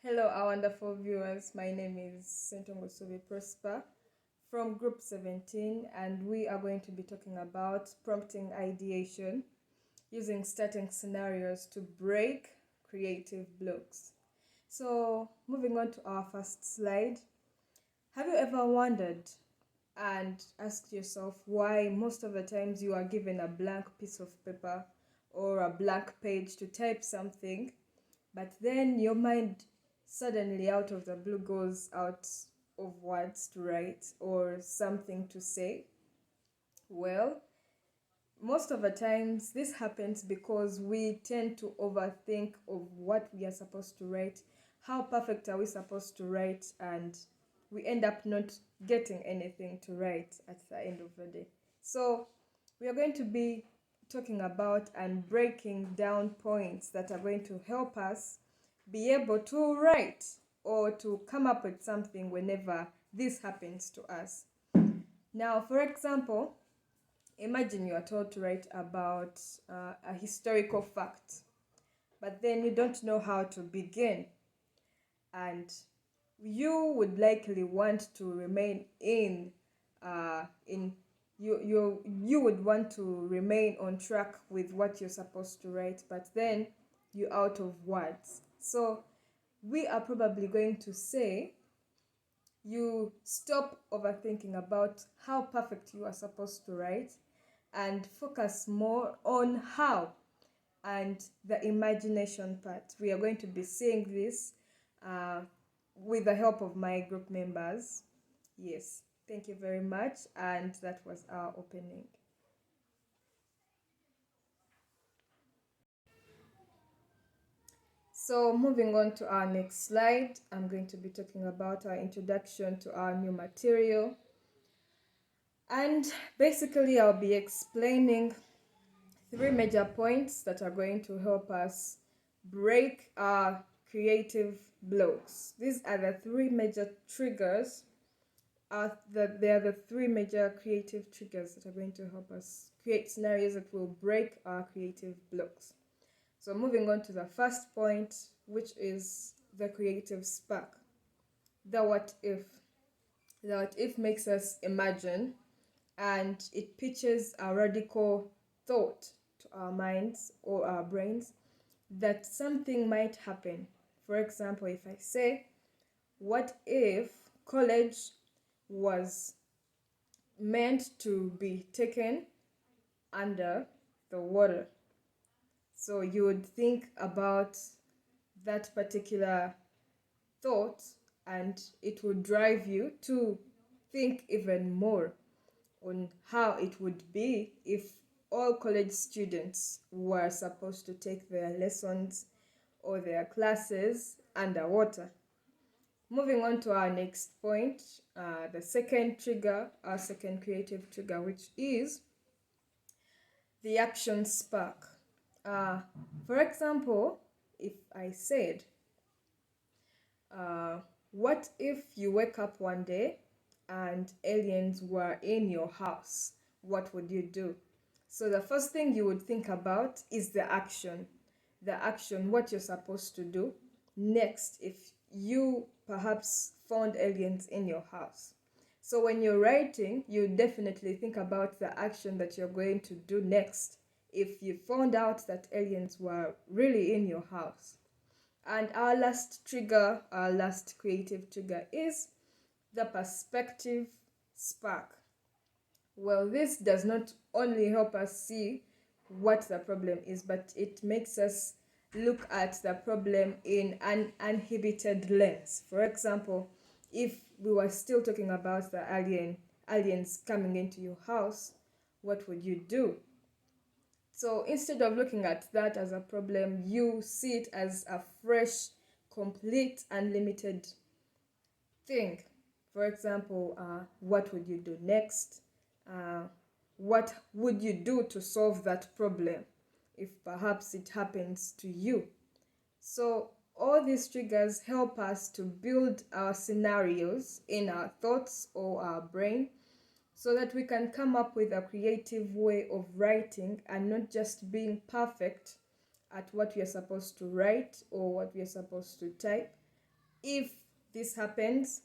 Hello, our wonderful viewers. My name is Sentongo Sobe Prosper from Group 17, and we are going to be talking about prompting ideation using starting scenarios to break creative blocks. So, moving on to our first slide, have you ever wondered and asked yourself why most of the times you are given a blank piece of paper or a blank page to type something, but then your mind suddenly out of the blue goes out of words to write or something to say? Well, most of the times this happens because we tend to overthink of what we are supposed to write, how perfect are we supposed to write, and we end up not getting anything to write at the end of the day. So we are going to be talking about and breaking down points that are going to help us be able to write or to come up with something whenever this happens to us. Now, for example, imagine you are told to write about a historical fact, but then you don't know how to begin, and you would likely want to remain you would want to remain on track with what you're supposed to write, but then you're out of words. So we are probably going to say you stop overthinking about how perfect you are supposed to write and focus more on how and the imagination part. We are going to be seeing this with the help of my group members. Yes, thank you very much. And that was our opening. So moving on to our next slide, I'm going to be talking about our introduction to our new material. And basically, I'll be explaining three major points that are going to help us break our creative blocks. These are the three major triggers. They are the three major creative triggers that are going to help us create scenarios that will break our creative blocks. So moving on to the first point, which is the creative spark. The what if. The what if makes us imagine, and it pitches a radical thought to our minds or our brains that something might happen. For example, if I say, what if college was meant to be taken under the water? So you would think about that particular thought, and it would drive you to think even more on how it would be if all college students were supposed to take their lessons or their classes underwater. Moving on to our next point, the second trigger, our second creative trigger, which is the action spark. For example, if I said, what if you wake up one day and aliens were in your house? What would you do? So the first thing you would think about is the action. The action, what you're supposed to do next if you perhaps found aliens in your house. So when you're writing, you definitely think about the action that you're going to do next if you found out that aliens were really in your house. And our last trigger, our last creative trigger is the perspective spark. Well, this does not only help us see what the problem is, but it makes us look at the problem in an uninhibited lens. For example, if we were still talking about the aliens coming into your house, what would you do? So instead of looking at that as a problem, you see it as a fresh, complete, unlimited thing. For example, what would you do next? What would you do to solve that problem if perhaps it happens to you? So all these triggers help us to build our scenarios in our thoughts or our brain so that we can come up with a creative way of writing and not just being perfect at what we are supposed to write or what we are supposed to type, If this happens,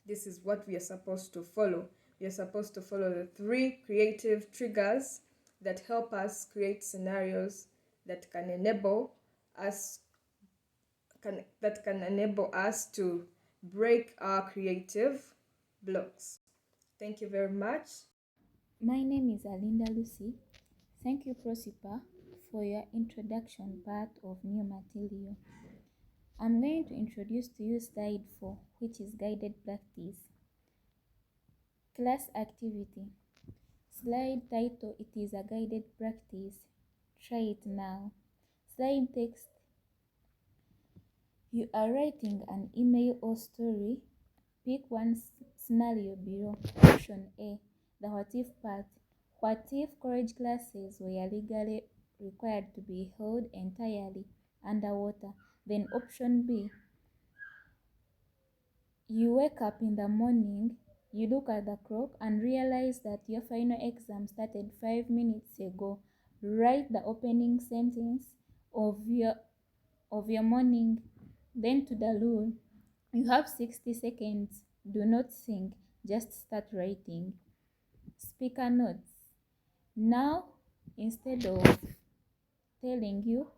this is what we are supposed to follow. We are supposed to follow the 3 creative triggers that help us create scenarios that can enable us to break our creative blocks. Thank you very much. My name is Alinda Lucy. Thank you, Prosipa, for your introduction part of new material. I'm going to introduce to you slide 4, which is guided practice. Class activity. Slide title, it is a guided practice. Try it now. Slide text. You are writing an email or story. Pick one scenario below. Option A, the what if part. What if college classes were legally required to be held entirely underwater? Then option B, you wake up in the morning, you look at the clock and realize that your final exam started 5 minutes ago. Write the opening sentence of your morning. Then to the rule, you have 60 seconds. Do not think, just start writing. Speaker notes. Now, instead of telling you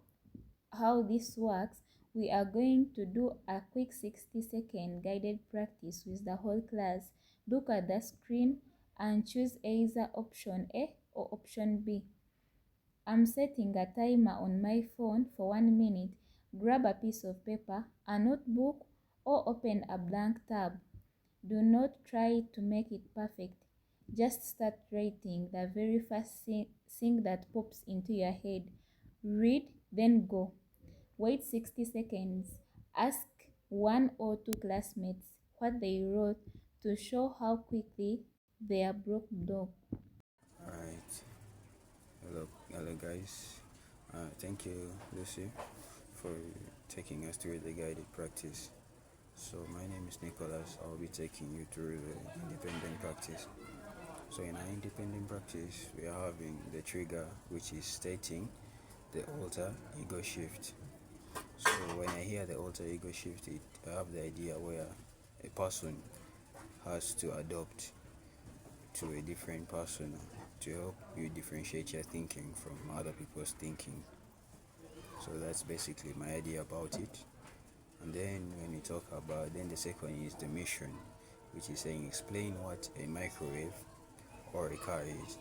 how this works, we are going to do a quick 60-second guided practice with the whole class. Look at the screen and choose either option A or option B. I'm setting a timer on my phone for 1 minute. Grab a piece of paper, a notebook, or open a blank tab. Do not try to make it perfect. Just start writing the very first thing that pops into your head. Read, then go. Wait 60 seconds. Ask 1 or 2 classmates what they wrote to show how quickly they are broke down. Alright, hello guys. Thank you, Lucy, for taking us through the guided practice. So my name is Nicholas. I'll be taking you through the independent practice. So in our independent practice, we are having the trigger, which is stating the alter ego shift. So when I hear the alter ego shift, I have the idea where a person has to adopt to a different persona to help you differentiate your thinking from other people's thinking. So that's basically my idea about it. And then when we talk about, then the second is the mission, which is saying explain what a microwave or a car is.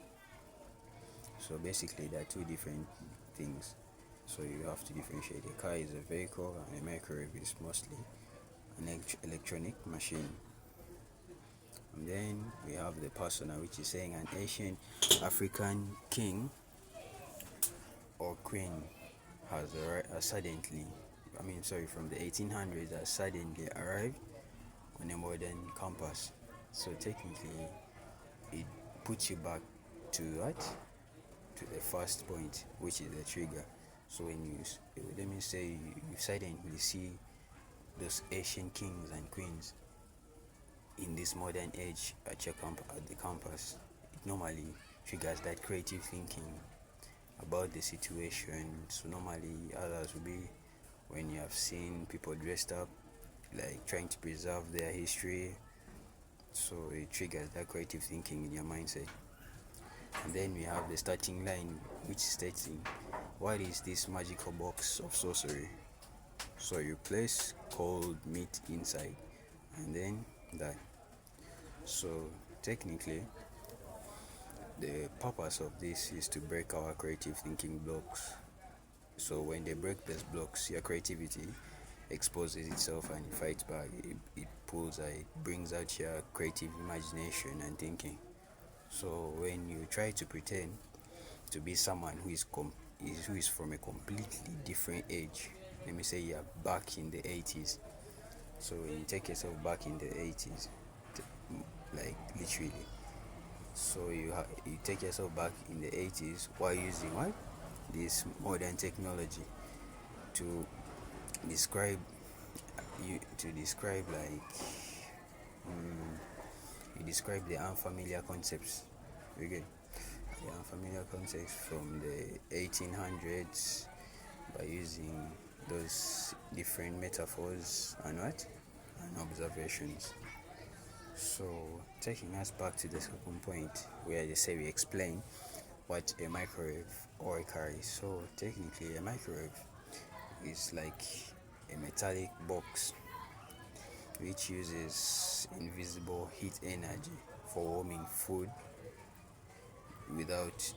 So basically there are 2 different things. So you have to differentiate. A car is a vehicle and a microwave is mostly an electronic machine. And then we have the persona, which is saying an ancient African king or queen has from the 1800s has suddenly arrived on a modern campus. So technically, it puts you back to what? To the first point, which is the trigger. So when you suddenly see those Asian kings and queens in this modern age at the campus, it normally triggers that creative thinking about the situation. So normally others will be when you have seen people dressed up like trying to preserve their history, so it triggers that creative thinking in your mindset. And then we have the starting line, which states what is this magical box of sorcery. So you place cold meat inside and then that. So technically the purpose of this is to break our creative thinking blocks. So when they break these blocks, your creativity exposes itself and it fights back. It brings out your creative imagination and thinking. So when you try to pretend to be someone who is from a completely different age, let me say you're back in the 80s. So when you take yourself back in the 80s, like literally. So you take yourself back in the 80s while using what? This modern technology to describe like you describe the unfamiliar concepts. Okay, the unfamiliar concepts from the 1800s by using those different metaphors and what? And observations. So, taking us back to the second point, where they say we explain what a microwave or a car is. So, technically, a microwave is like a metallic box which uses invisible heat energy for warming food without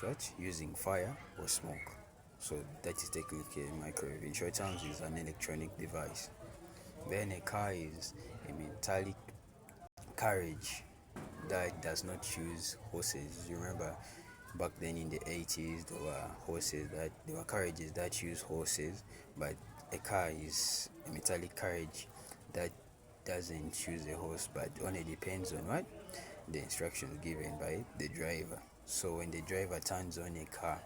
what? Using fire or smoke. So that is technically a microwave. In short terms, is an electronic device. Then a car is a metallic carriage that does not use horses. You remember back then in the 80s there were carriages that use horses, but a car is a metallic carriage that doesn't use a horse, but only depends on what? The instructions given by the driver. So when the driver turns on a car,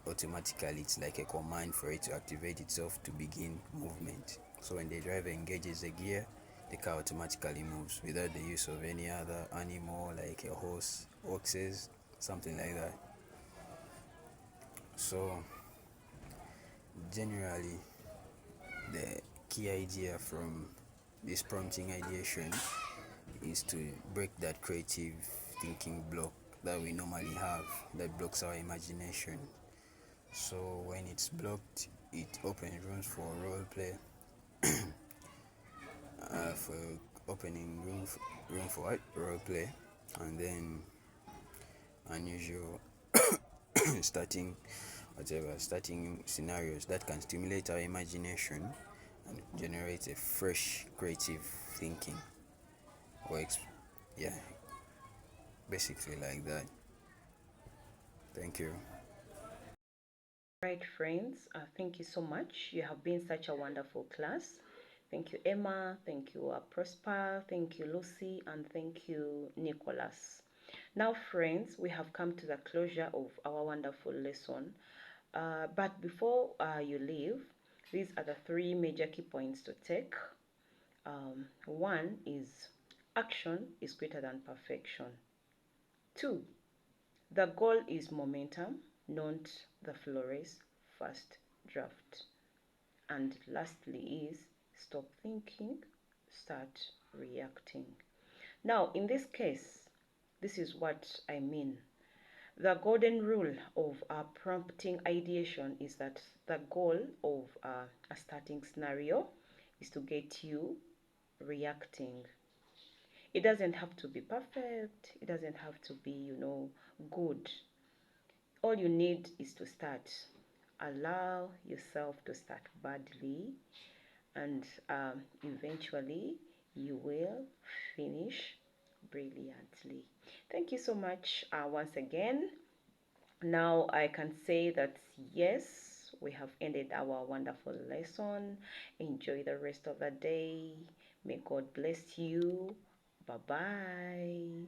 automatically it's like a command for it to activate itself to begin movement. So when the driver engages the gear, the car automatically moves without the use of any other animal like a horse, oxes, something like that. So generally, the key idea from this prompting ideation is to break that creative thinking block that we normally have that blocks our imagination. So when it's blocked, it opens rooms for role play, for opening room for what? Role play, and then unusual starting starting scenarios that can stimulate our imagination and generate a fresh creative thinking or yeah, basically like that. Thank you. Right, friends, thank you so much. You have been such a wonderful class. Thank you, Emma. Thank you, Prosper. Thank you, Lucy. And thank you, Nicholas. Now, friends, we have come to the closure of our wonderful lesson. But before you leave, these are the three major key points to take. One is action is greater than perfection. Two, the goal is momentum, not the flores first draft. And lastly is stop thinking, start reacting. Now, in this case, this is what I mean. The golden rule of prompting ideation is that the goal of a starting scenario is to get you reacting. It doesn't have to be perfect, it doesn't have to be, good. All you need is to start. Allow yourself to start badly, and eventually you will finish brilliantly. Thank you so much once again. Now I can say that yes, we have ended our wonderful lesson. Enjoy the rest of the day. May God bless you. Bye bye.